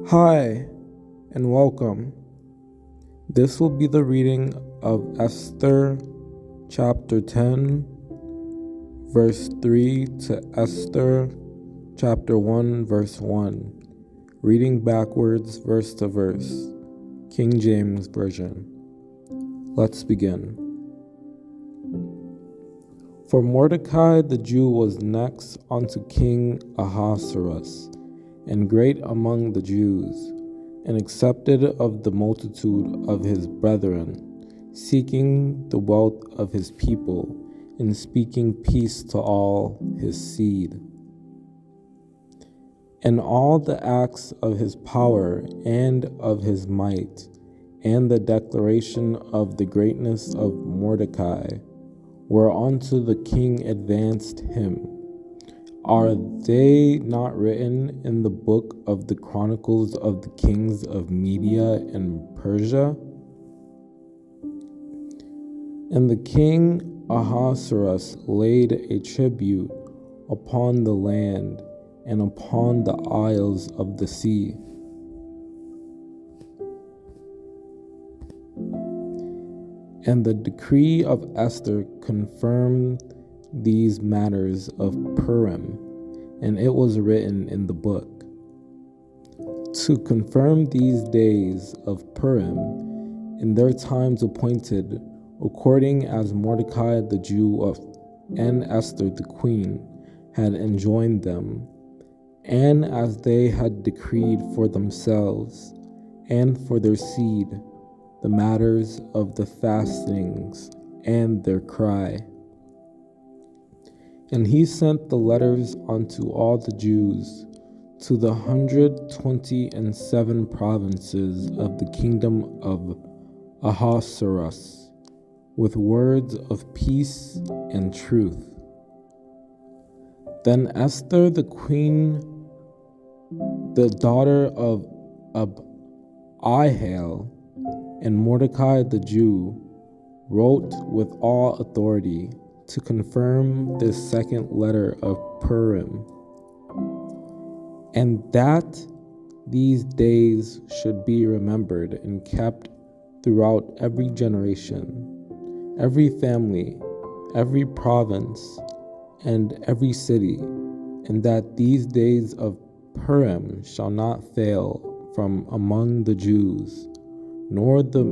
Hi, and welcome. This will be the reading of Esther chapter 10, verse 3 to Esther chapter 1, verse 1, reading backwards verse to verse, King James Version. Let's begin. For Mordecai the Jew was next unto King Ahasuerus, and great among the Jews, and accepted of the multitude of his brethren, seeking the wealth of his people, and speaking peace to all his seed. And all the acts of his power and of his might, and the declaration of the greatness of Mordecai, whereunto the king advanced him, are they not written in the book of the Chronicles of the kings of Media and Persia? And the king Ahasuerus laid a tribute upon the land and upon the isles of the sea. And the decree of Esther confirmed these matters of Purim, and it was written in the book. To confirm these days of Purim in their times appointed, according as Mordecai the Jew and Esther the queen had enjoined them, and as they had decreed for themselves and for their seed the matters of the fastings and their cry. And he sent the letters unto all the Jews, to the 127 provinces of the kingdom of Ahasuerus, with words of peace and truth. Then Esther the queen, the daughter of Abihail, and Mordecai the Jew, wrote with all authority to confirm this second letter of Purim, and that these days should be remembered and kept throughout every generation, every family, every province, and every city, and that these days of Purim shall not fail from among the Jews, nor the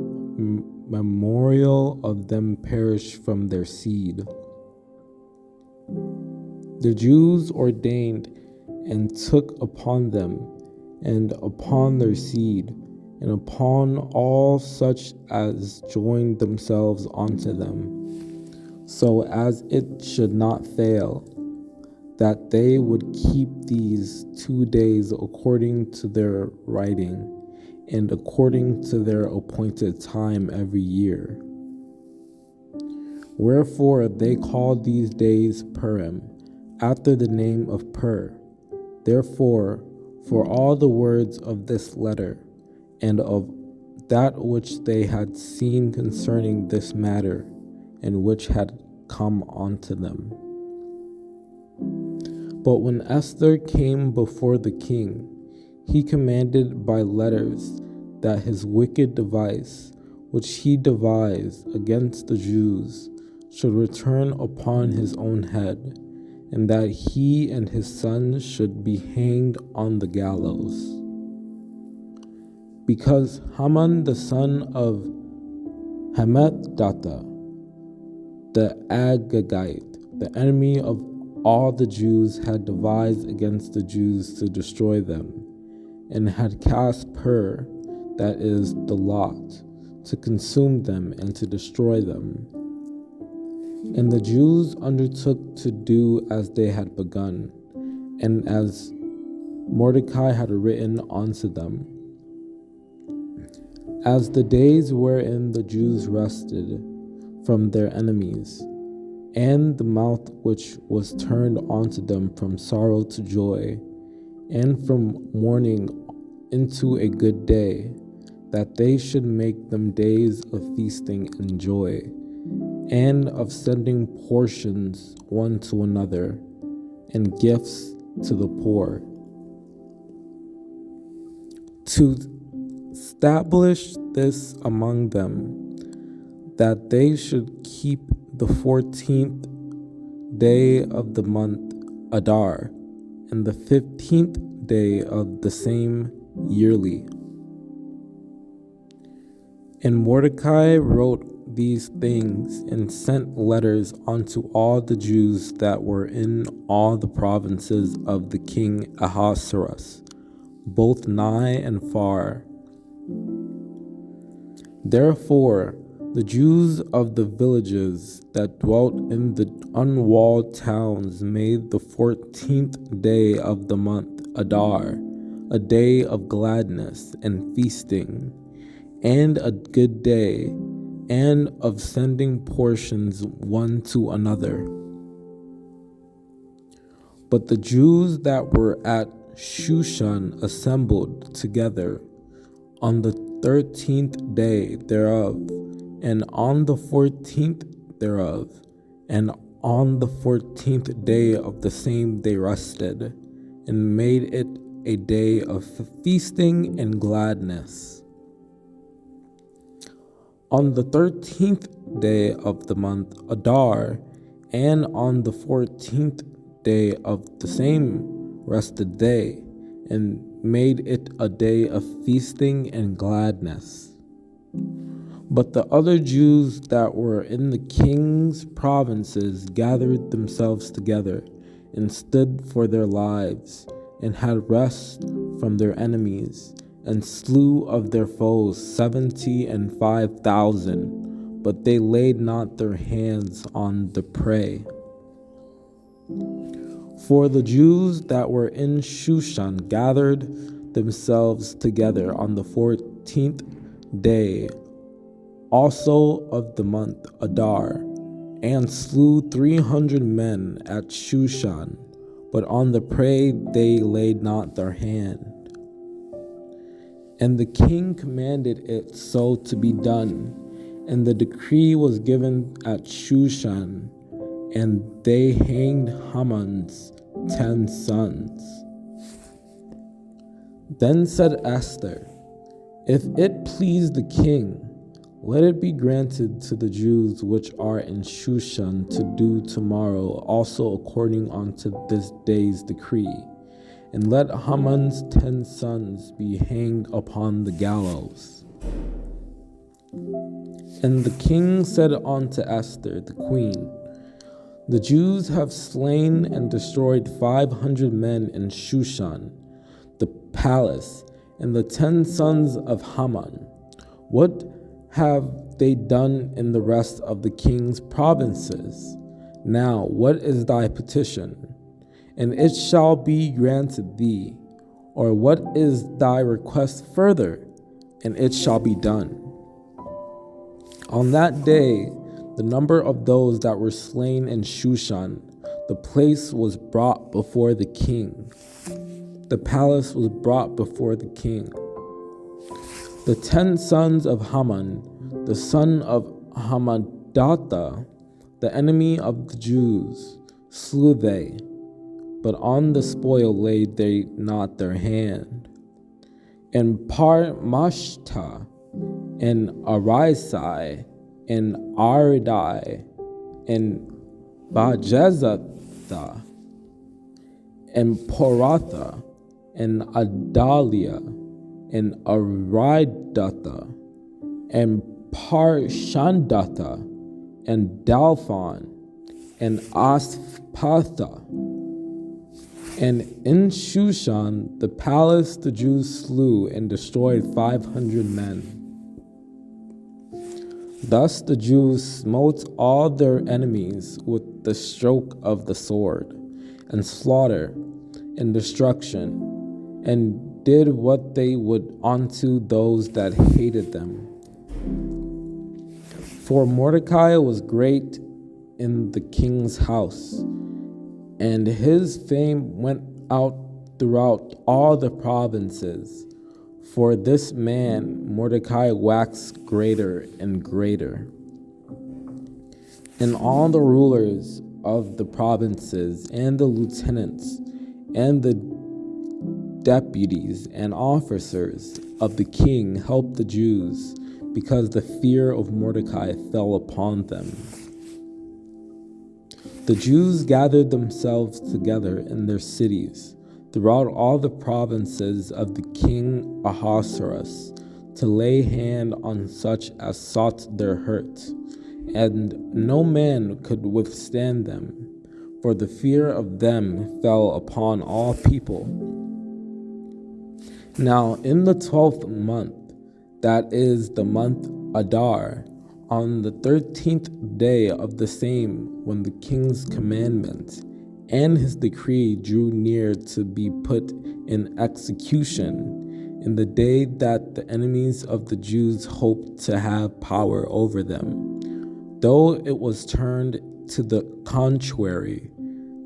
memorial of them perish from their seed. The Jews ordained and took upon them, and upon their seed, and upon all such as joined themselves unto them, so as it should not fail, that they would keep these 2 days according to their writing, and according to their appointed time every year. Wherefore they called these days Purim, after the name of Pur. Therefore, for all the words of this letter, and of that which they had seen concerning this matter, and which had come unto them. But when Esther came before the king, he commanded by letters that his wicked device, which he devised against the Jews, should return upon his own head, and that he and his sons should be hanged on the gallows. Because Haman the son of Hammedatha, the Agagite, the enemy of all the Jews, had devised against the Jews to destroy them, and had cast Pur, that is, the lot, to consume them and to destroy them. And the Jews undertook to do as they had begun, and as Mordecai had written unto them. As the days wherein the Jews rested from their enemies, and the mouth which was turned unto them from sorrow to joy, and from mourning into a good day, that they should make them days of feasting and joy, and of sending portions one to another, and gifts to the poor. to establish this among them, that they should keep the 14th day of the month Adar, and the 15th day of the same yearly. And Mordecai wrote these things and sent letters unto all the Jews that were in all the provinces of the king Ahasuerus, both nigh and far. Therefore the Jews of the villages that dwelt in the unwalled towns made the 14th day of the month Adar a day of gladness and feasting, and a good day, and of sending portions one to another. But the Jews that were at Shushan assembled together on the 13th day thereof, and on the 14th thereof, and on the 14th day of the same they rested, and made it a day of feasting and gladness. On the 13th day of the month Adar, and on the 14th day of the same rested they, and made it a day of feasting and gladness. But the other Jews that were in the king's provinces gathered themselves together, and stood for their lives, and had rest from their enemies, and slew of their foes 75,000, but they laid not their hands on the prey. For the Jews that were in Shushan gathered themselves together on the 14th day also of the month Adar, and slew 300 men at Shushan, but on the prey they laid not their hand. And the king commanded it so to be done, and the decree was given at Shushan, and they hanged Haman's 10 sons. Then said Esther, if it please the king, let it be granted to the Jews which are in Shushan to do tomorrow also according unto this day's decree, and let Haman's 10 sons be hanged upon the gallows. And the king said unto Esther the queen, the Jews have slain and destroyed 500 men in Shushan, the palace, and the 10 sons of Haman. What have they done in the rest of the king's provinces? Now, what is thy petition? And it shall be granted thee. Or what is thy request further? And it shall be done. On that day, the number of those that were slain in Shushan, the place was brought before the king. The palace was brought before the king. The 10 sons of Haman, the son of Hammedatha, the enemy of the Jews, slew they, but on the spoil laid they not their hand. And Parmashta, and Arisai, and Aridai, and Bajezatha, and Poratha, and Adalia, and Aridatha, and Parshandatha, and Dalphon, and Aspatha. And in Shushan, the palace, the Jews slew and destroyed 500 men. Thus the Jews smote all their enemies with the stroke of the sword, and slaughter, and destruction, and did what they would unto those that hated them. For Mordecai was great in the king's house, and his fame went out throughout all the provinces. For this man Mordecai waxed greater and greater. And all the rulers of the provinces, and the lieutenants, and the deputies and officers of the king helped the Jews because the fear of Mordecai fell upon them. The Jews gathered themselves together in their cities throughout all the provinces of the king Ahasuerus to lay hand on such as sought their hurt, and no man could withstand them, for the fear of them fell upon all people. Now in the 12th month, that is the month Adar, on the 13th day of the same, when the king's commandment and his decree drew near to be put in execution, in the day that the enemies of the Jews hoped to have power over them, though it was turned to the contrary,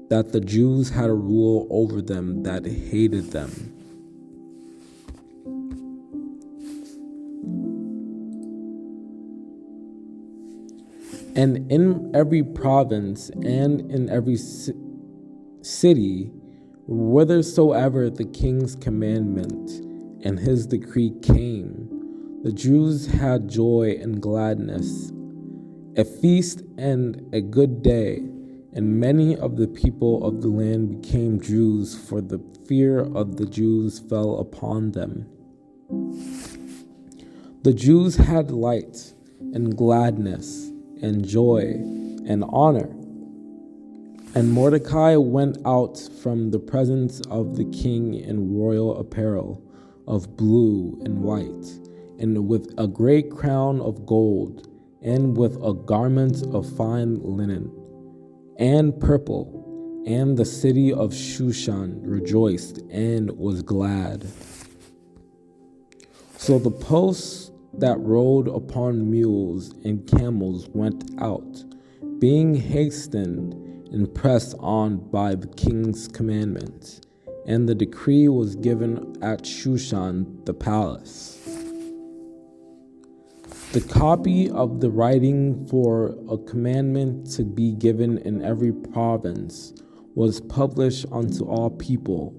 that the Jews had a rule over them that hated them. And in every province and in every city, whithersoever the king's commandment and his decree came, the Jews had joy and gladness, a feast and a good day, and many of the people of the land became Jews, for the fear of the Jews fell upon them. The Jews had light and gladness and joy and honor. And Mordecai went out from the presence of the king in royal apparel of blue and white, and with a great crown of gold, and with a garment of fine linen and purple. And the city of Shushan rejoiced and was glad. So the posts that rode upon mules and camels went out, being hastened and pressed on by the king's commandment, and the decree was given at Shushan the palace. The copy of the writing for a commandment to be given in every province was published unto all people,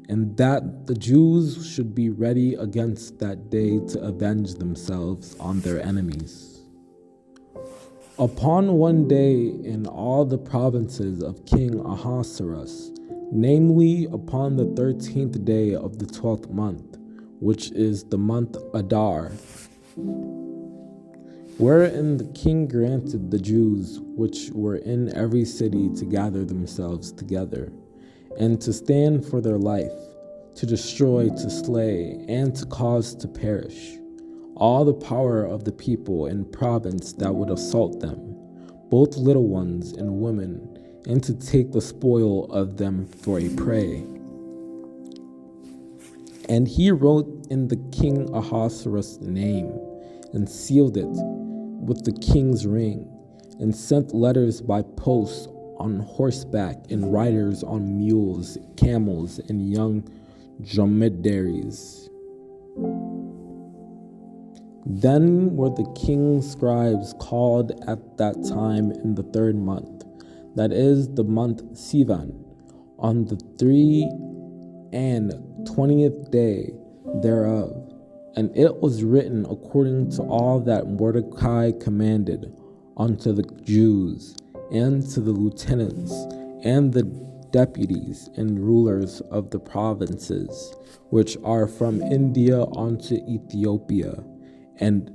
and that the Jews should be ready against that day to avenge themselves on their enemies. Upon one day in all the provinces of King Ahasuerus, namely upon the 13th day of the 12th month, which is the month Adar, wherein the king granted the Jews which were in every city to gather themselves together, and to stand for their life, to destroy, to slay, and to cause to perish all the power of the people in province that would assault them, both little ones and women, and to take the spoil of them for a prey. And he wrote in the king Ahasuerus' name, and sealed it with the king's ring, and sent letters by post on horseback, and riders on mules, camels, and young dromedaries. Then were the king's scribes called at that time in the 3rd month, that is the month Sivan, on the 23rd day thereof. And it was written according to all that Mordecai commanded unto the Jews, and to the lieutenants, and the deputies and rulers of the provinces, which are from India unto Ethiopia, and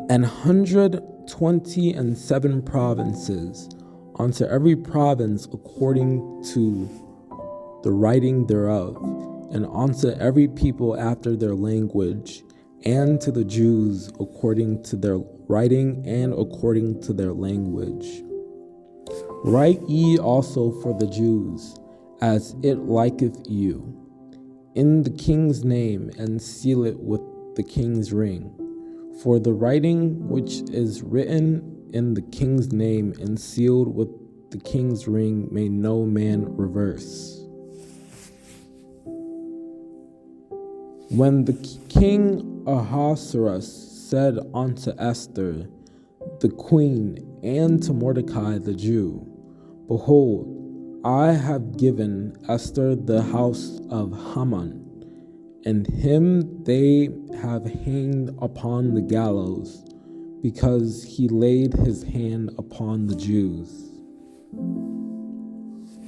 127 provinces, unto every province according to the writing thereof, and unto every people after their language, and to the Jews according to their writing and according to their language. Write ye also for the Jews, as it liketh you, in the king's name, and seal it with the king's ring. For the writing which is written in the king's name and sealed with the king's ring may no man reverse. When the king Ahasuerus said unto Esther, the queen, and to Mordecai the Jew, Behold, I have given Esther the house of Haman, and him they have hanged upon the gallows, because he laid his hand upon the Jews.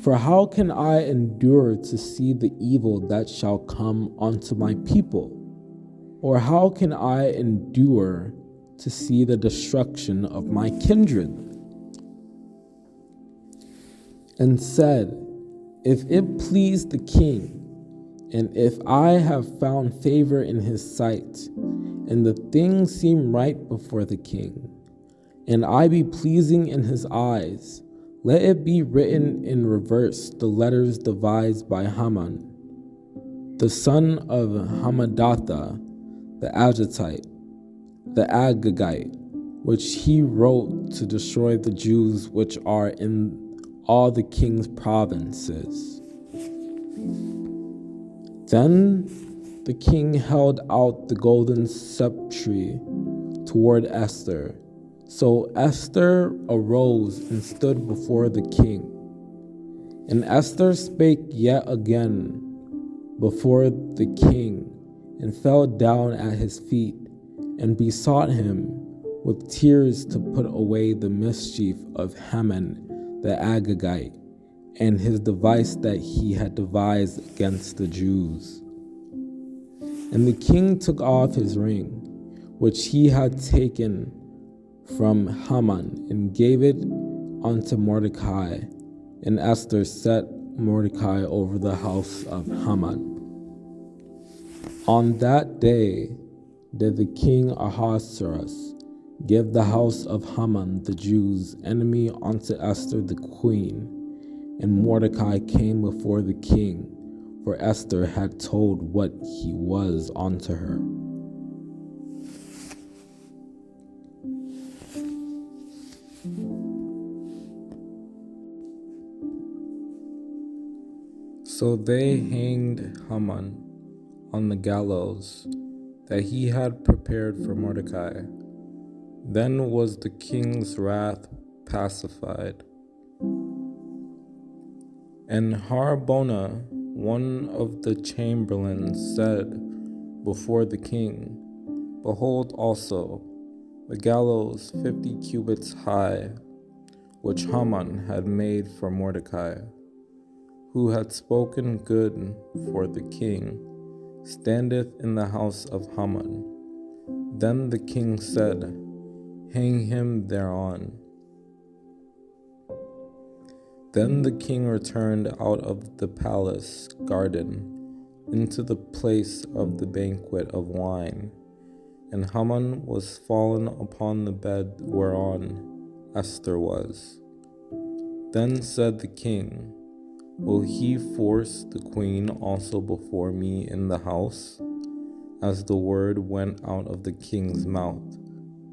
For how can I endure to see the evil that shall come unto my people? Or how can I endure to see the destruction of my kindred? And said, if it please the king, and if I have found favor in his sight, and the thing seem right before the king, and I be pleasing in his eyes, let it be written in reverse the letters devised by Haman, the son of Hammedatha, the Agagite, which he wrote to destroy the Jews which are in all the king's provinces. Then the king held out the golden sceptre toward Esther. So Esther arose and stood before the king. And Esther spake yet again before the king, and fell down at his feet, and besought him with tears to put away the mischief of Haman the Agagite, and his device that he had devised against the Jews. And the king took off his ring, which he had taken from Haman, and gave it unto Mordecai. And Esther set Mordecai over the house of Haman. On that day did the king Ahasuerus give the house of Haman the Jews' enemy unto Esther the queen. And Mordecai came before the king, for Esther had told what he was unto her. So they hanged Haman on the gallows that he had prepared for Mordecai. Then was the king's wrath pacified. And Harbona, one of the chamberlains, said before the king, behold also the gallows 50 cubits high, which Haman had made for Mordecai, who had spoken good for the king, standeth in the house of Haman. Then the king said, hang him thereon. Then the king returned out of the palace garden into the place of the banquet of wine, and Haman was fallen upon the bed whereon Esther was. Then said the king, will he force the queen also before me in the house? As the word went out of the king's mouth,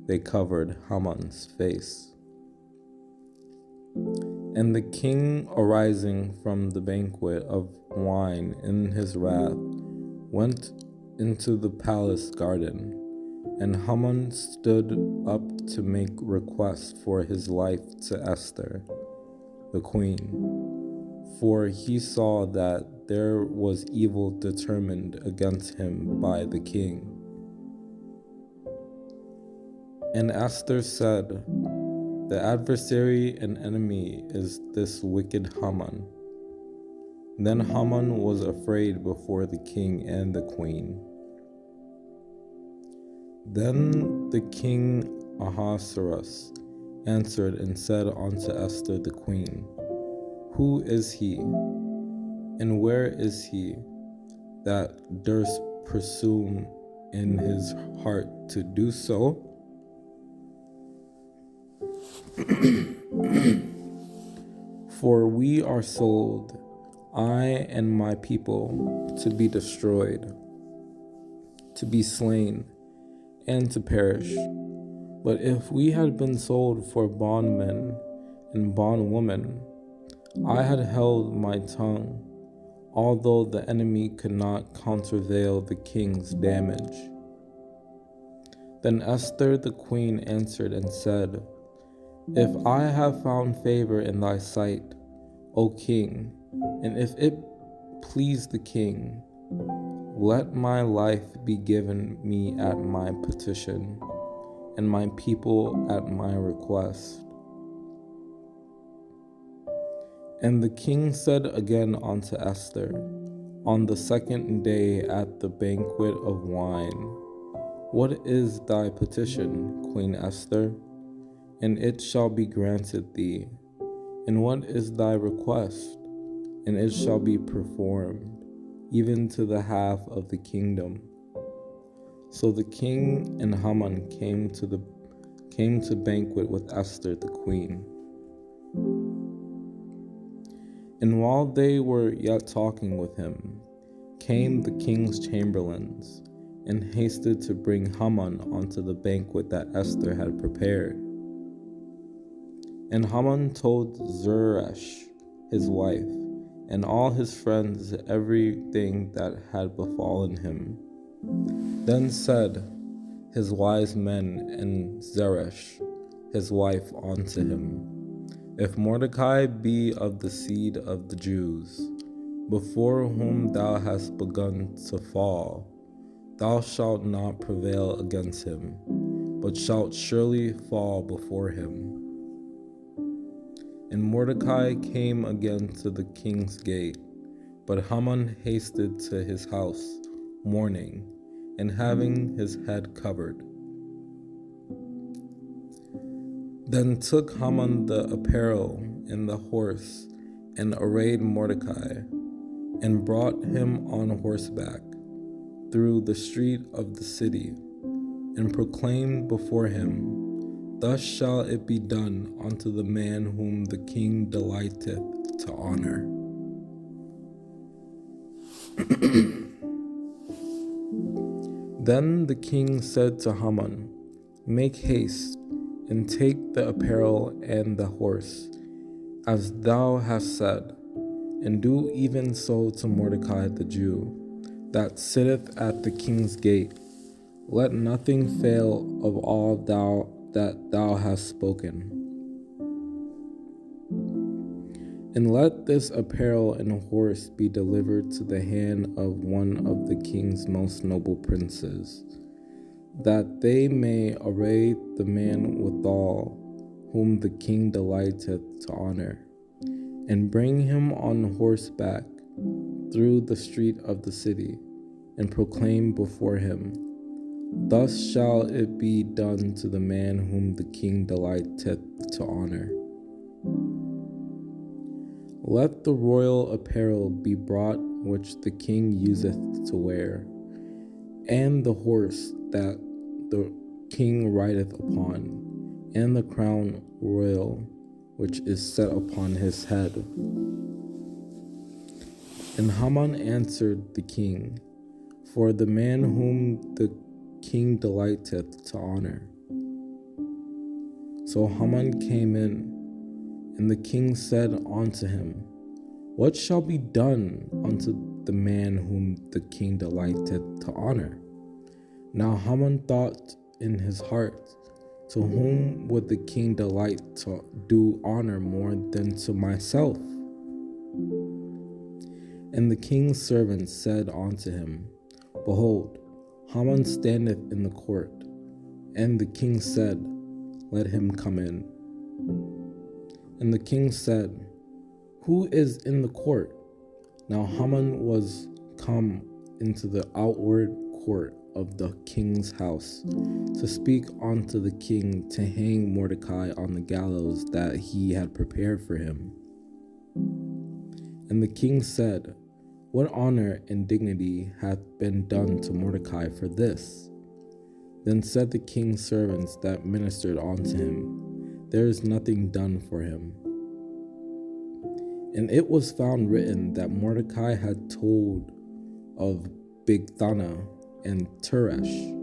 they covered Haman's face. And the king, arising from the banquet of wine in his wrath, went into the palace garden, and Haman stood up to make request for his life to Esther, the queen, for he saw that there was evil determined against him by the king. And Esther said, the adversary and enemy is this wicked Haman. Then Haman was afraid before the king and the queen. Then the king Ahasuerus answered and said unto Esther the queen, who is he, and where is he that durst presume in his heart to do so? For we are sold, I and my people, to be destroyed, to be slain, and to perish. But if we had been sold for bondmen and bondwomen, I had held my tongue, although the enemy could not countervail the king's damage. Then Esther the queen answered and said, if I have found favor in thy sight, O king, and if it please the king, let my life be given me at my petition, and my people at my request. And the king said again unto Esther, on the second day at the banquet of wine, What is thy petition, Queen Esther? And it shall be granted thee. And what is thy request? And it shall be performed, even to the half of the kingdom. So the king and Haman came to banquet with Esther the queen. And while they were yet talking with him, came the king's chamberlains, and hasted to bring Haman unto the banquet that Esther had prepared. And Haman told Zeresh, his wife, and all his friends everything that had befallen him. Then said his wise men and Zeresh, his wife, unto him, If Mordecai be of the seed of the Jews, before whom thou hast begun to fall, thou shalt not prevail against him, but shalt surely fall before him. And Mordecai came again to the king's gate, but Haman hasted to his house, mourning, and having his head covered. Then took Haman the apparel and the horse, and arrayed Mordecai, and brought him on horseback through the street of the city, and proclaimed before him, Thus shall it be done unto the man whom the king delighteth to honor. Then the king said to Haman, Make haste, and take the apparel and the horse, as thou hast said, and do even so to Mordecai the Jew, that sitteth at the king's gate. Let nothing fail of all that thou hast spoken. And let this apparel and horse be delivered to the hand of one of the king's most noble princes, that they may array the man withal, whom the king delighteth to honor, and bring him on horseback through the street of the city, and proclaim before him, Thus shall it be done to the man whom the king delighteth to honor. Let the royal apparel be brought which the king useth to wear, and the horse that the king rideth upon, and the crown royal which is set upon his head. And Haman answered the king, For the man whom the king delighteth to honor. So Haman came in, and the king said unto him, What shall be done unto the man whom the king delighteth to honor? Now Haman thought in his heart, To whom would the king delight to do honor more than to myself? And the king's servants said unto him, Behold, Haman standeth in the court. And the king said, Let him come in. And the king said, Who is in the court? Now Haman was come into the outward court of the king's house, to speak unto the king to hang Mordecai on the gallows that he had prepared for him. And the king said, What honor and dignity hath been done to Mordecai for this? Then said the king's servants that ministered unto him, There is nothing done for him. And it was found written that Mordecai had told of Bigthana and Teresh,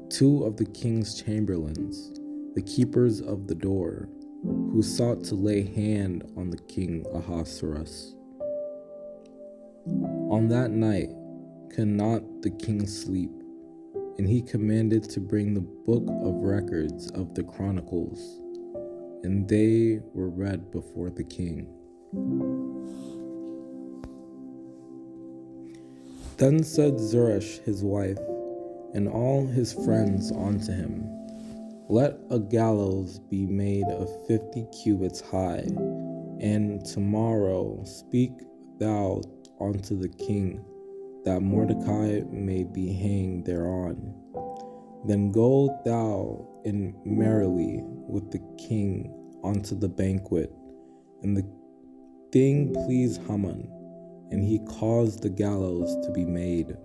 two of the king's chamberlains, the keepers of the door, who sought to lay hand on the king Ahasuerus. On that night could not the king sleep, and he commanded to bring the book of records of the chronicles, and they were read before the king. Then said Zeresh his wife, and all his friends unto him, Let a gallows be made of 50 cubits high, and tomorrow speak thou unto the king, that Mordecai may be hanged thereon. Then go thou in merrily with the king unto the banquet. And the thing pleased Haman, and he caused the gallows to be made.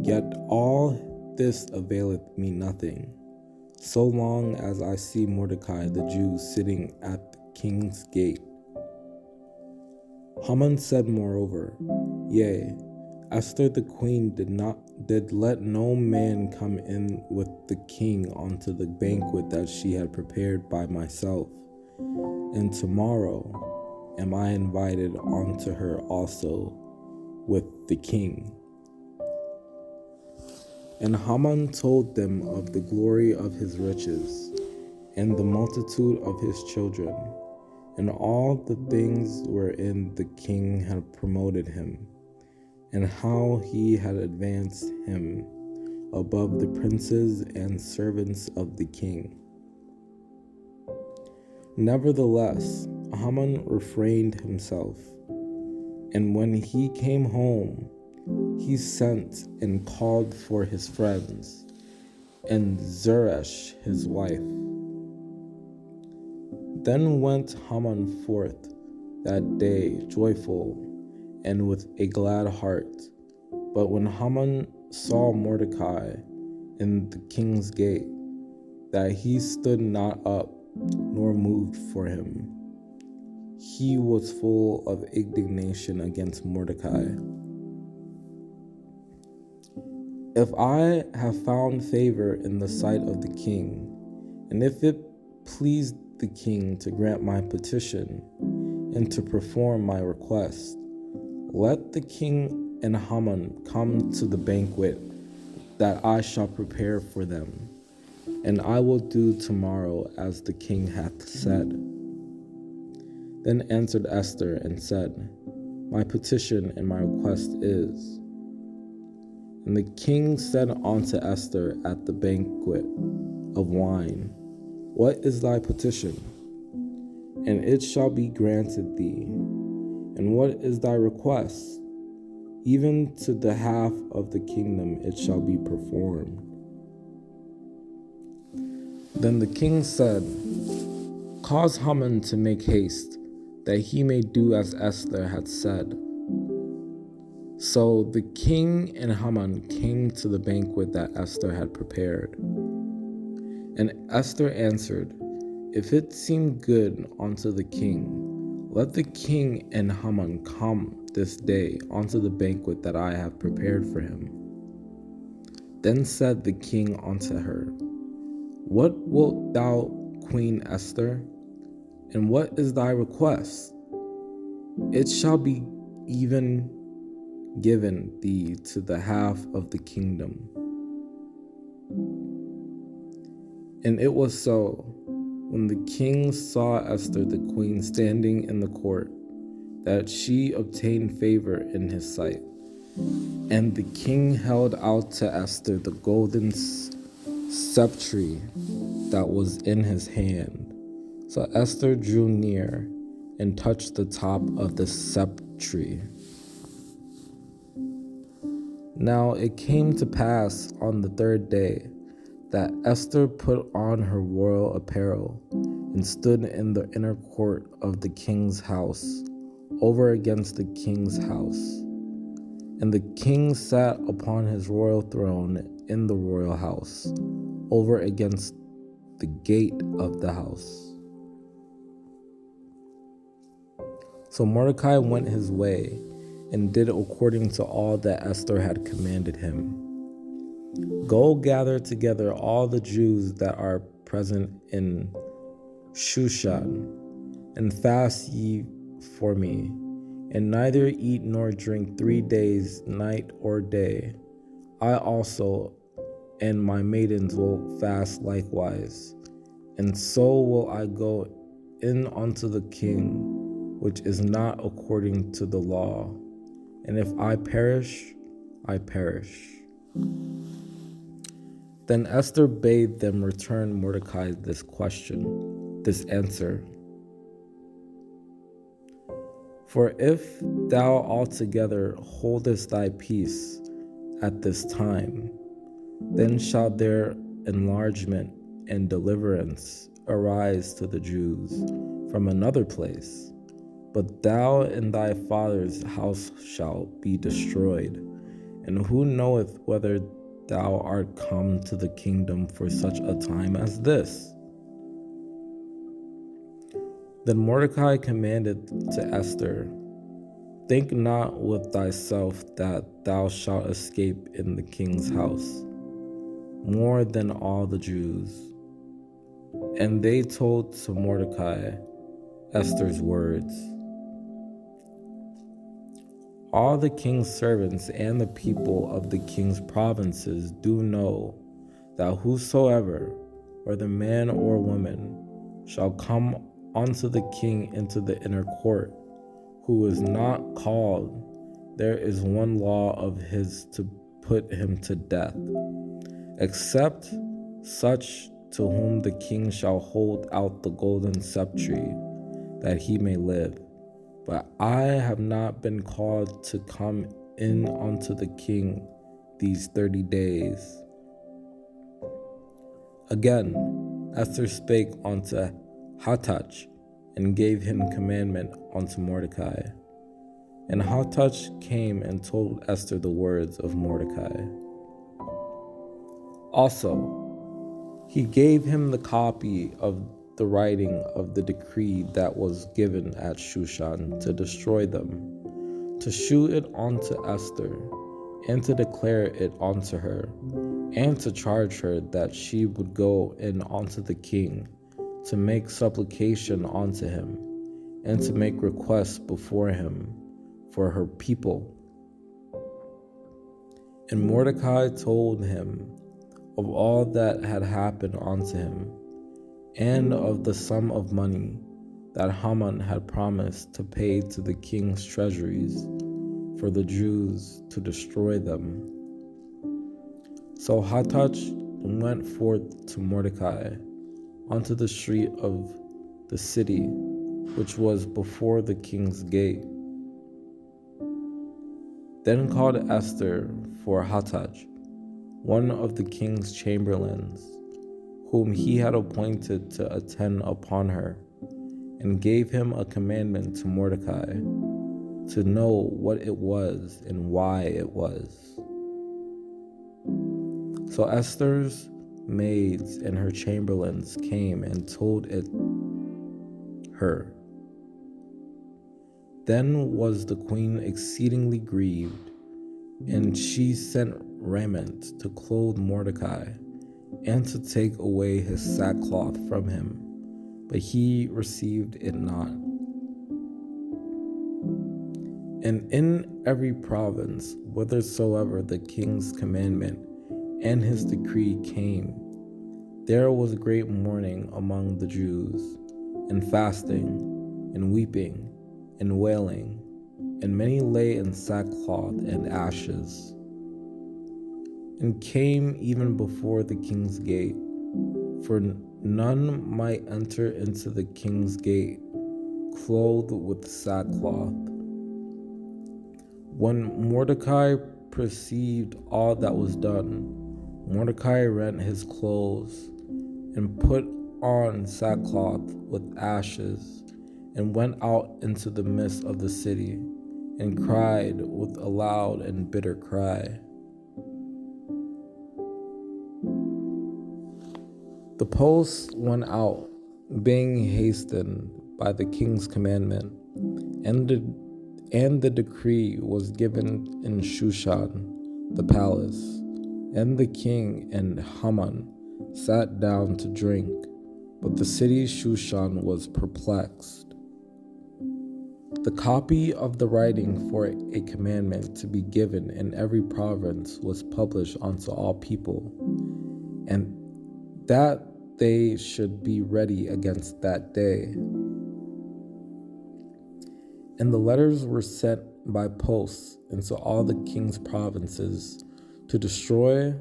Yet all this availeth me nothing, so long as I see Mordecai the Jew sitting at the king's gate. Haman said moreover, Yea, Esther the queen did let no man come in with the king unto the banquet that she had prepared by myself, and tomorrow am I invited unto her also with the king. And Haman told them of the glory of his riches, and the multitude of his children, and all the things wherein the king had promoted him, and how he had advanced him above the princes and servants of the king. Nevertheless, Haman refrained himself, and when he came home, he sent and called for his friends, and Zeresh his wife. Then went Haman forth that day joyful and with a glad heart. But when Haman saw Mordecai in the king's gate, that he stood not up, nor moved for him, he was full of indignation against Mordecai. If I have found favor in the sight of the king, and if it pleased the king to grant my petition, and to perform my request, let the king and Haman come to the banquet that I shall prepare for them, and I will do tomorrow as the king hath said. Then answered Esther and said, My petition and my request is. And the king said unto Esther at the banquet of wine, What is thy petition? And it shall be granted thee. And what is thy request? Even to the half of the kingdom it shall be performed. Then the king said, Cause Haman to make haste, that he may do as Esther had said. So the king and Haman came to the banquet that Esther had prepared. And Esther answered, If it seem good unto the king, let the king and Haman come this day unto the banquet that I have prepared for him. Then said the king unto her, What wilt thou, Queen Esther? And what is thy request? It shall be even given thee to the half of the kingdom. And it was so, when the king saw Esther the queen standing in the court, that she obtained favor in his sight. And the king held out to Esther the golden sceptre that was in his hand. So Esther drew near and touched the top of the sceptre. Now it came to pass on the third day that Esther put on her royal apparel and stood in the inner court of the king's house, over against the king's house. And the king sat upon his royal throne in the royal house, over against the gate of the house. So Mordecai went his way and did according to all that Esther had commanded him. Go gather together all the Jews that are present in Shushan, and fast ye for me, and neither eat nor drink 3 days, night or day. I also and my maidens will fast likewise, and so will I go in unto the king, which is not according to the law. And if I perish, I perish. Then Esther bade them return Mordecai this answer. For if thou altogether holdest thy peace at this time, then shall their enlargement and deliverance arise to the Jews from another place. But thou and thy father's house shall be destroyed. And who knoweth whether thou art come to the kingdom for such a time as this? Then Mordecai commanded to Esther, Think not with thyself that thou shalt escape in the king's house, more than all the Jews. And they told to Mordecai Esther's words. All the king's servants and the people of the king's provinces do know that whosoever, whether man or woman, shall come unto the king into the inner court, who is not called, there is one law of his to put him to death, except such to whom the king shall hold out the golden sceptre, that he may live. But I have not been called to come in unto the king these 30 days. Again, Esther spake unto Hathach, and gave him commandment unto Mordecai. And Hathach came and told Esther the words of Mordecai. Also, he gave him the copy of the writing of the decree that was given at Shushan to destroy them, to shew it unto Esther, and to declare it unto her, and to charge her that she would go in unto the king, to make supplication unto him, and to make requests before him for her people. And Mordecai told him of all that had happened unto him, and of the sum of money that Haman had promised to pay to the king's treasuries for the Jews to destroy them. So Hathach went forth to Mordecai unto the street of the city, which was before the king's gate. Then called Esther for Hathach, one of the king's chamberlains, whom he had appointed to attend upon her, and gave him a commandment to Mordecai, to know what it was and why it was. So Esther's maids and her chamberlains came and told it her. Then was the queen exceedingly grieved, and she sent raiment to clothe Mordecai, and to take away his sackcloth from him, but he received it not. And in every province, whithersoever the king's commandment and his decree came, there was great mourning among the Jews, and fasting, and weeping, and wailing, and many lay in sackcloth and ashes, and came even before the king's gate, for none might enter into the king's gate clothed with sackcloth. When Mordecai perceived all that was done, Mordecai rent his clothes, and put on sackcloth with ashes, and went out into the midst of the city, and cried with a loud and bitter cry. The post went out, being hastened by the king's commandment, and the decree was given in Shushan, the palace, and the king and Haman sat down to drink, but the city Shushan was perplexed. The copy of the writing for a commandment to be given in every province was published unto all people, and that they should be ready against that day. And the letters were sent by post into all the king's provinces to destroy,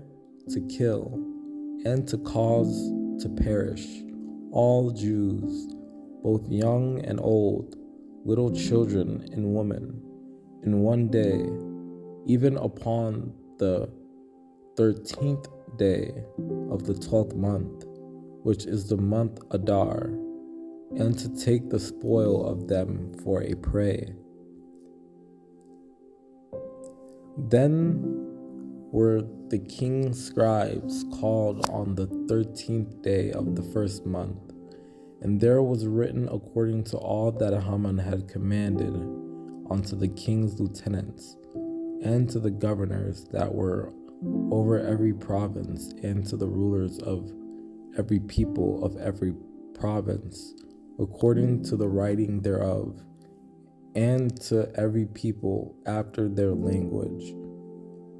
to kill, and to cause to perish all Jews, both young and old, little children and women, in one day, even upon the 13th day of the 12th month, which is the month Adar, and to take the spoil of them for a prey. Then were the king's scribes called on the 13th day of the first month, and there was written according to all that Haman had commanded unto the king's lieutenants, and to the governors that were over every province, and to the rulers of every people of every province, according to the writing thereof, and to every people after their language.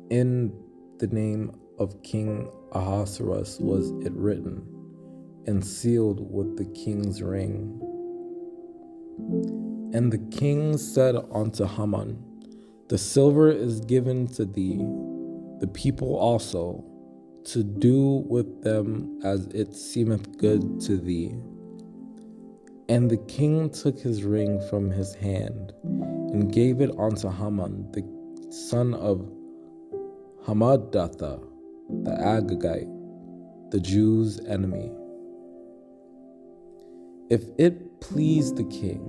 In the name of King Ahasuerus was it written, and sealed with the king's ring. And the king said unto Haman, The silver is given to thee, the people also, to do with them as it seemeth good to thee. And the king took his ring from his hand, and gave it unto Haman, the son of Hammedatha, the Agagite, the Jews' enemy. If it please the king,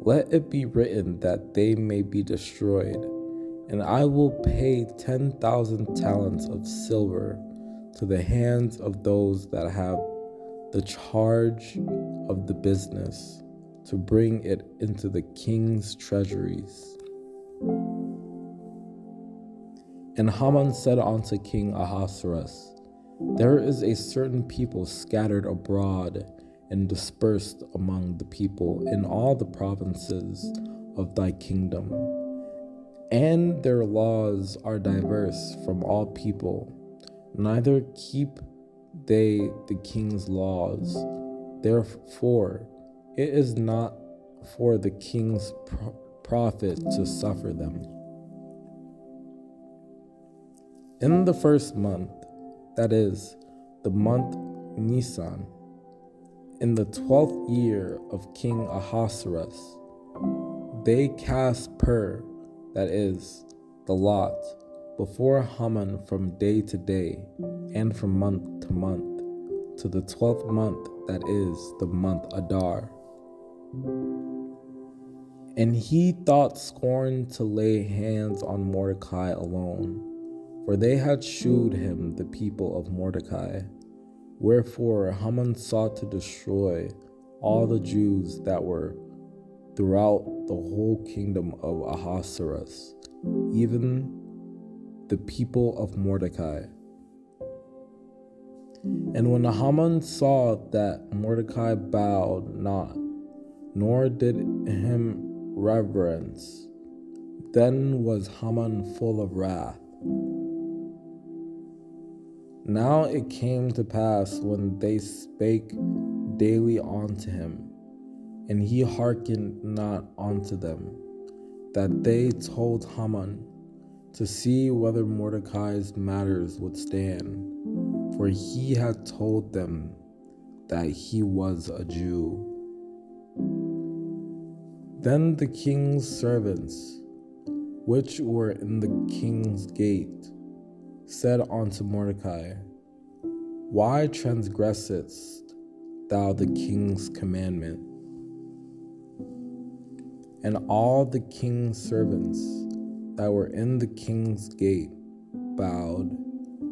let it be written that they may be destroyed, and I will pay 10,000 talents of silver to the hands of those that have the charge of the business, to bring it into the king's treasuries. And Haman said unto King Ahasuerus, There is a certain people scattered abroad and dispersed among the people in all the provinces of thy kingdom, and their laws are diverse from all people, neither keep they the king's laws. Therefore, it is not for the king's profit to suffer them. In the first month, that is, the month Nisan, in the 12th year of King Ahasuerus, they cast pur, that is, the lot, before Haman from day to day, and from month to month, to the 12th month, that is, the month Adar. And he thought scorn to lay hands on Mordecai alone, for they had shewed him the people of Mordecai. Wherefore Haman sought to destroy all the Jews that were throughout the whole kingdom of Ahasuerus, even the people of Mordecai. And when Haman saw that Mordecai bowed not, nor did him reverence, then was Haman full of wrath. Now it came to pass, when they spake daily unto him, and he hearkened not unto them, that they told Haman to see whether Mordecai's matters would stand, for he had told them that he was a Jew. Then the king's servants, which were in the king's gate, said unto Mordecai, Why transgressest thou the king's commandment? And all the king's servants that were in the king's gate bowed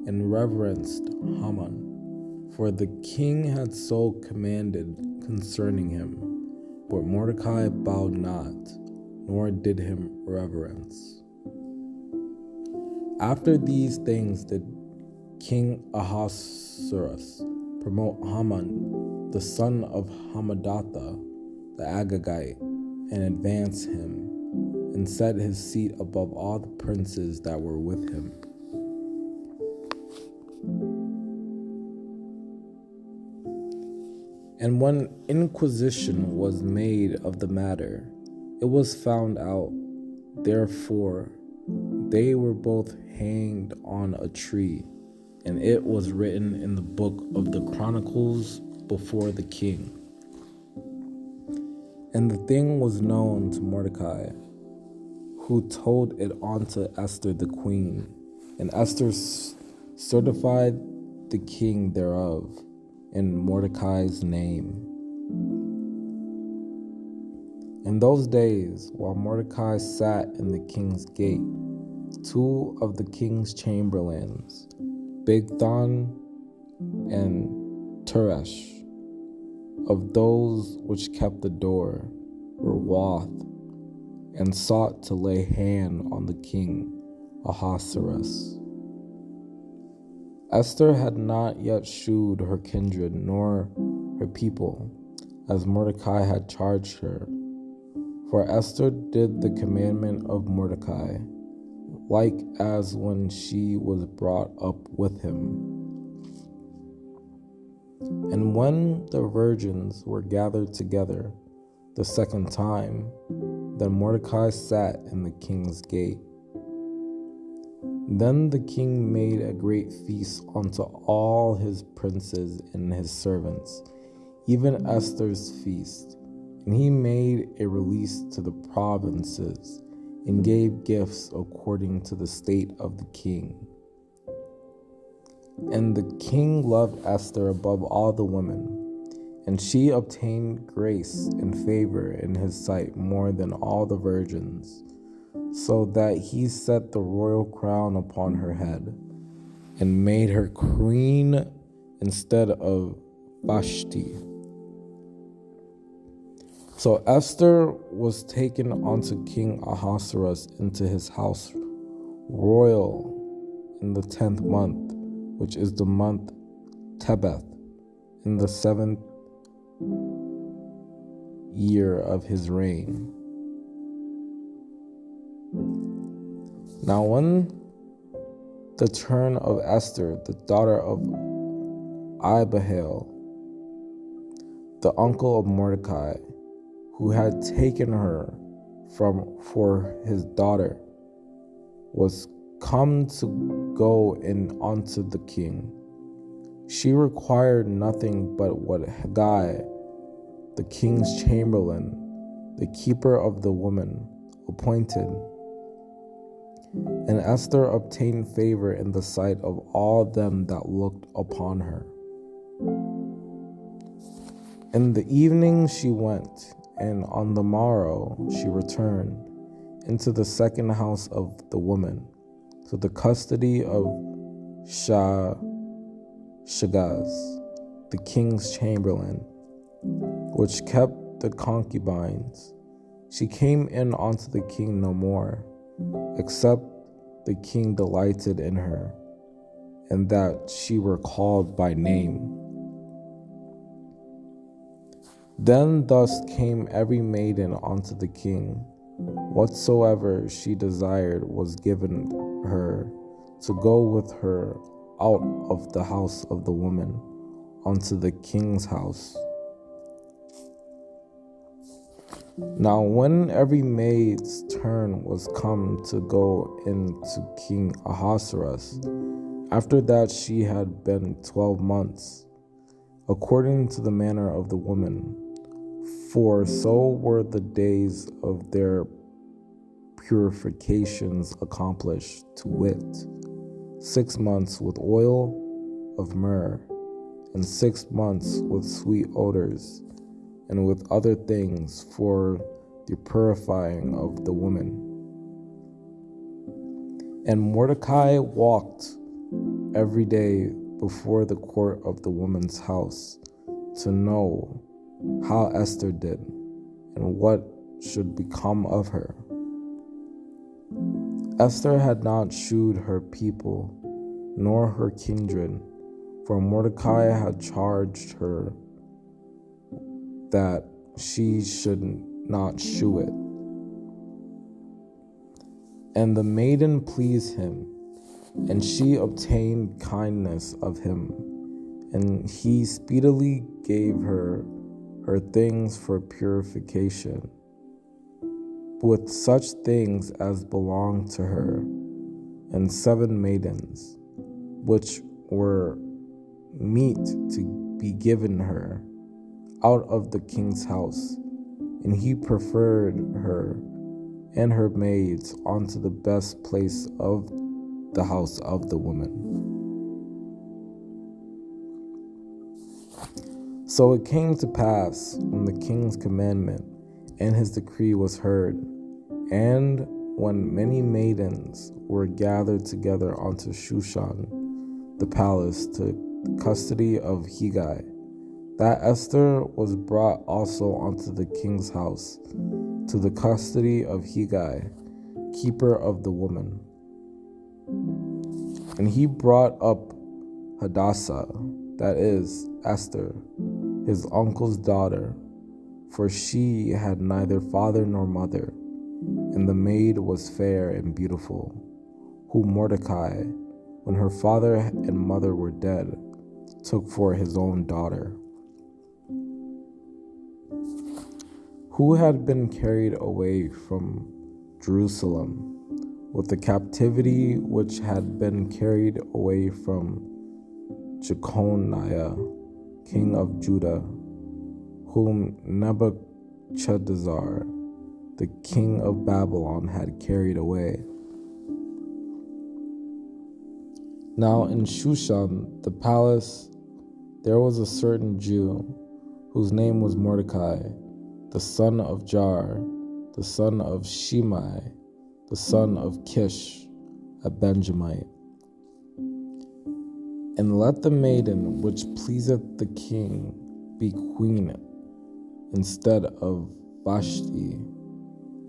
and reverenced Haman, for the king had so commanded concerning him. But Mordecai bowed not, nor did him reverence. After these things did King Ahasuerus promote Haman, the son of Hammedatha, the Agagite, and advance him, and set his seat above all the princes that were with him. And when inquisition was made of the matter, It was found out, therefore, they were both hanged on a tree, and it was written in the book of the Chronicles before the king. And the thing was known to Mordecai, who told it unto Esther the queen, and Esther certified the king thereof in Mordecai's name. In those days, while Mordecai sat in the king's gate, two of the king's chamberlains, Bigthan and Teresh, of those which kept the door, were wroth, and sought to lay hand on the king Ahasuerus. Esther had not yet shewed her kindred nor her people, as Mordecai had charged her. For Esther did the commandment of Mordecai, like as when she was brought up with him. And when the virgins were gathered together the second time, then Mordecai sat in the king's gate. Then the king made a great feast unto all his princes and his servants, even Esther's feast. And he made a release to the provinces, and gave gifts according to the state of the king. And the king loved Esther above all the women, and she obtained grace and favor in his sight more than all the virgins, so that he set the royal crown upon her head, and made her queen instead of Vashti. So Esther was taken unto King Ahasuerus into his house royal in the 10th month, which is the month Tebeth, in the 7th year of his reign. Now when the turn of Esther, the daughter of Abihail, the uncle of Mordecai, who had taken her for his daughter, was come to go in unto the king, she required nothing but what Haggai, the king's chamberlain, the keeper of the woman, appointed. And Esther obtained favor in the sight of all them that looked upon her. In the evening she went, and on the morrow she returned into the second house of the woman, to the custody of Shagaz, the king's chamberlain, which kept the concubines. She came in unto the king no more, except the king delighted in her, and that she were called by name. Then thus came every maiden unto the king. Whatsoever she desired was given her, to go with her out of the house of the woman unto the king's house. Now when every maid's turn was come to go into King Ahasuerus, after that she had been 12 months, according to the manner of the woman, for so were the days of their purifications accomplished, to wit, 6 months with oil of myrrh, and 6 months with sweet odors, and with other things for the purifying of the woman. And Mordecai walked every day before the court of the woman's house, to know how Esther did, and what should become of her. Esther had not shewed her people, nor her kindred, for Mordecai had charged her that she should not shew it. And the maiden pleased him, and she obtained kindness of him, and he speedily gave her things for purification. with such things as belonged to her, and 7 maidens, which were meet to be given her out of the king's house. And he preferred her and her maids onto the best place of the house of the woman. So it came to pass, when the king's commandment and his decree was heard, and when many maidens were gathered together unto Shushan the palace to the custody of Hegai, that Esther was brought also unto the king's house to the custody of Hegai, keeper of the woman. And he brought up Hadassah, that is, Esther, his uncle's daughter, for she had neither father nor mother, and the maid was fair and beautiful, whom Mordecai, when her father and mother were dead, took for his own daughter, who had been carried away from Jerusalem with the captivity which had been carried away from Jeconiah, king of Judah, whom Nebuchadnezzar, the king of Babylon, had carried away. Now in Shushan the palace there was a certain Jew, whose name was Mordecai, the son of Jar, the son of Shimei, the son of Kish, a Benjamite. And let the maiden which pleaseth the king be queen instead of Vashti.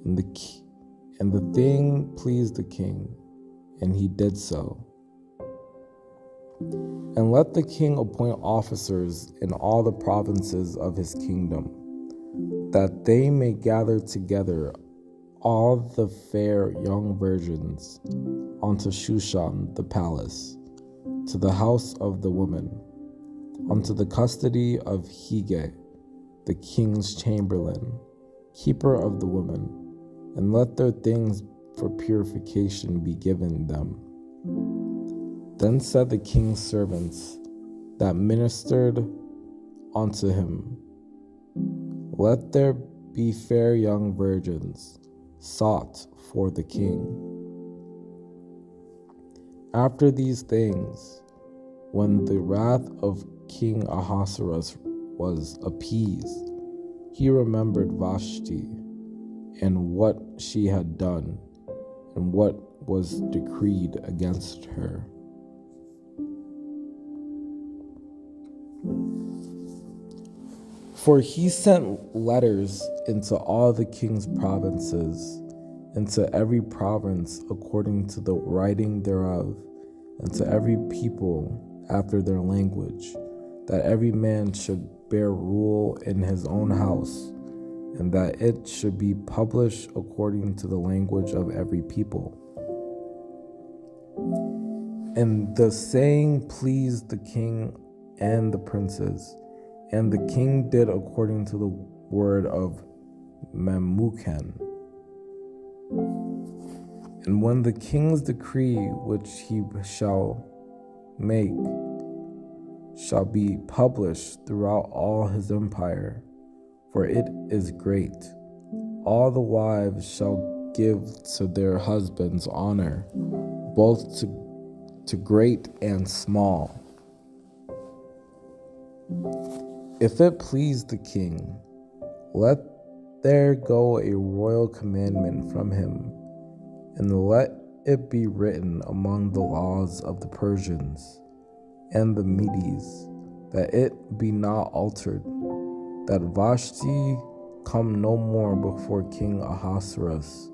And the thing pleased the king, and he did so. And let the king appoint officers in all the provinces of his kingdom, that they may gather together all the fair young virgins unto Shushan the palace, to the house of the woman, unto the custody of Hegai, the king's chamberlain, keeper of the woman, and let their things for purification be given them. Then said the king's servants that ministered unto him, let there be fair young virgins sought for the king. After these things, when the wrath of King Ahasuerus was appeased, he remembered Vashti and what she had done and what was decreed against her. For he sent letters into all the king's provinces, into every province according to the writing thereof, and to every people after their language, that every man should bear rule in his own house, and that it should be published according to the language of every people. And the saying pleased the king and the princes, and the king did according to the word of Memucan. And when the king's decree which he shall make shall be published throughout all his empire, for it is great, all the wives shall give to their husbands honor, both to great and small. If it please the king, let there go a royal commandment from him, and let it be written among the laws of the Persians and the Medes, that it be not altered, that Vashti come no more before King Ahasuerus,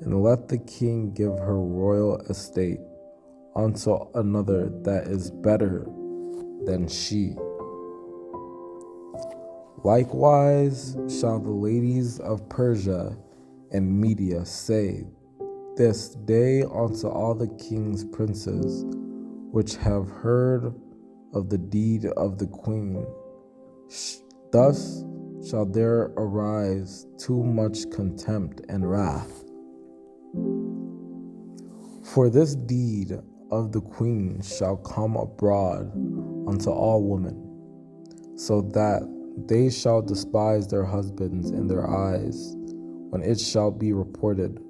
and let the king give her royal estate unto another that is better than she. Likewise shall the ladies of Persia and Media say this day unto all the king's princes, which have heard of the deed of the queen. Thus shall there arise too much contempt and wrath. For this deed of the queen shall come abroad unto all women, so that they shall despise their husbands in their eyes, when it shall be reported,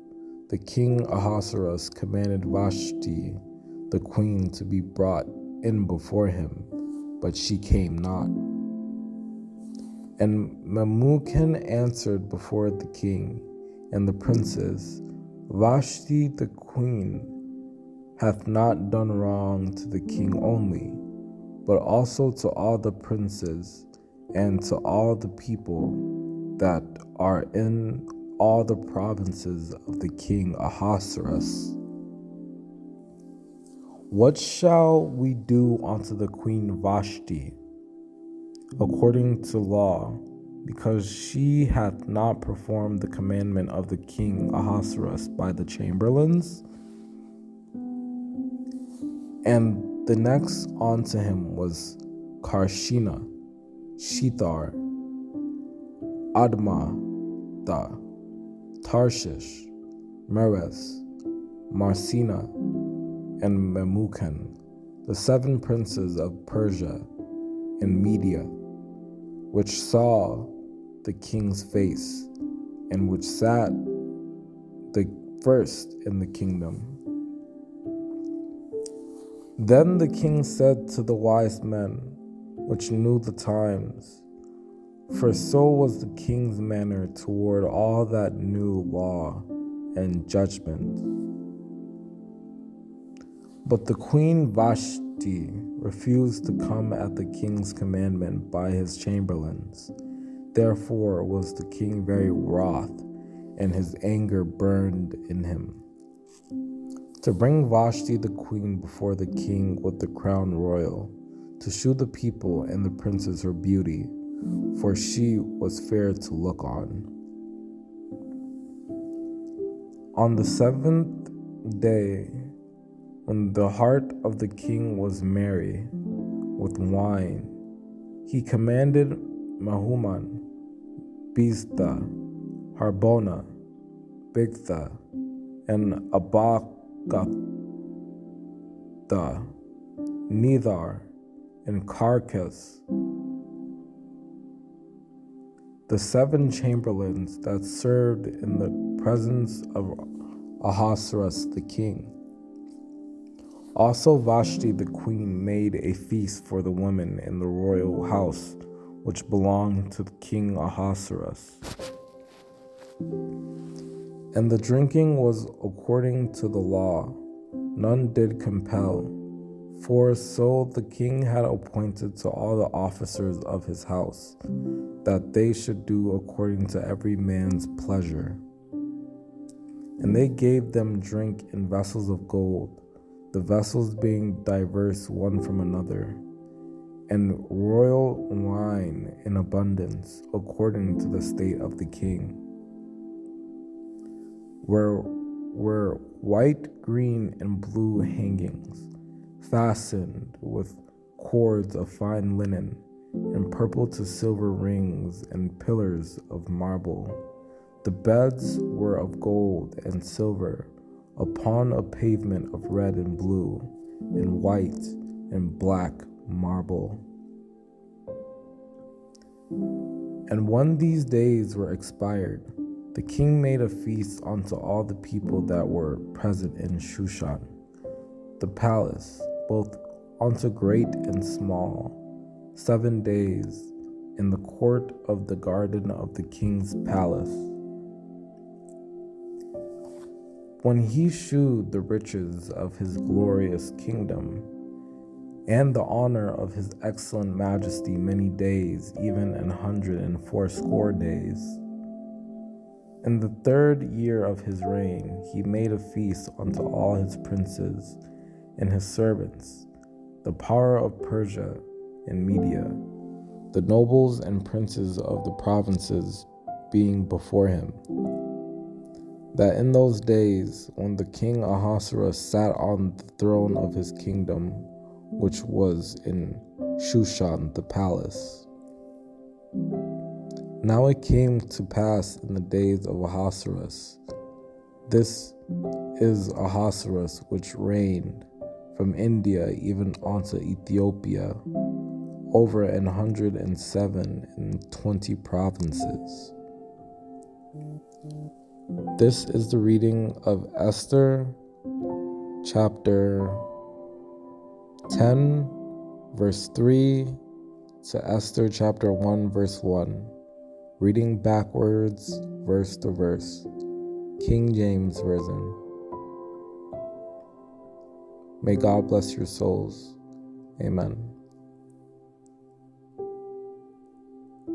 the king Ahasuerus commanded Vashti the queen to be brought in before him, but she came not. And Memucan answered before the king and the princes, Vashti the queen hath not done wrong to the king only, but also to all the princes and to all the people that are in all the provinces of the king Ahasuerus. What shall we do unto the queen Vashti according to law, because she hath not performed the commandment of the king Ahasuerus by the chamberlains? And the next unto him was Karshina, Shethar, Admatha, Tarshish, Meres, Marsina, and Memucan, the 7 princes of Persia and Media, which saw the king's face, and which sat the first in the kingdom. Then the king said to the wise men, which knew the times, for so was the king's manner toward all that knew law and judgment. But the queen Vashti refused to come at the king's commandment by his chamberlains. Therefore was the king very wroth, and his anger burned in him, to bring Vashti the queen before the king with the crown royal, to shew the people and the princes her beauty, for she was fair to look on. On the 7th day, when the heart of the king was merry with wine, he commanded Mahuman, Biztha, Harbona, Bigtha, and Abagatha, Nethar, and Carcas, the 7 chamberlains that served in the presence of Ahasuerus the king. Also Vashti the queen made a feast for the women in the royal house, which belonged to King Ahasuerus. And the drinking was according to the law, none did compel, for so the king had appointed to all the officers of his house, that they should do according to every man's pleasure. And they gave them drink in vessels of gold, the vessels being diverse one from another, and royal wine in abundance, according to the state of the king. Were white, green, and blue hangings, fastened with cords of fine linen, and purple to silver rings, and pillars of marble. The beds were of gold and silver, upon a pavement of red and blue, and white and black marble. And when these days were expired, the king made a feast unto all the people that were present in Shushan, the palace, both unto great and small, 7 days, in the court of the garden of the king's palace. When he shewed the riches of his glorious kingdom, and the honor of his excellent majesty many days, even 180 days. In the 3rd year of his reign, he made a feast unto all his princes and his servants, the power of Persia and Media, the nobles and princes of the provinces being before him. That in those days, when the king Ahasuerus sat on the throne of his kingdom, which was in Shushan the palace, Now it came to pass in the days of Ahasuerus. This is Ahasuerus which reigned from India even unto Ethiopia, over 107 provinces. This is the reading of Esther chapter 10 verse 3 to Esther chapter 1 verse 1, reading backwards verse to verse, King James Version. May God bless your souls. Amen.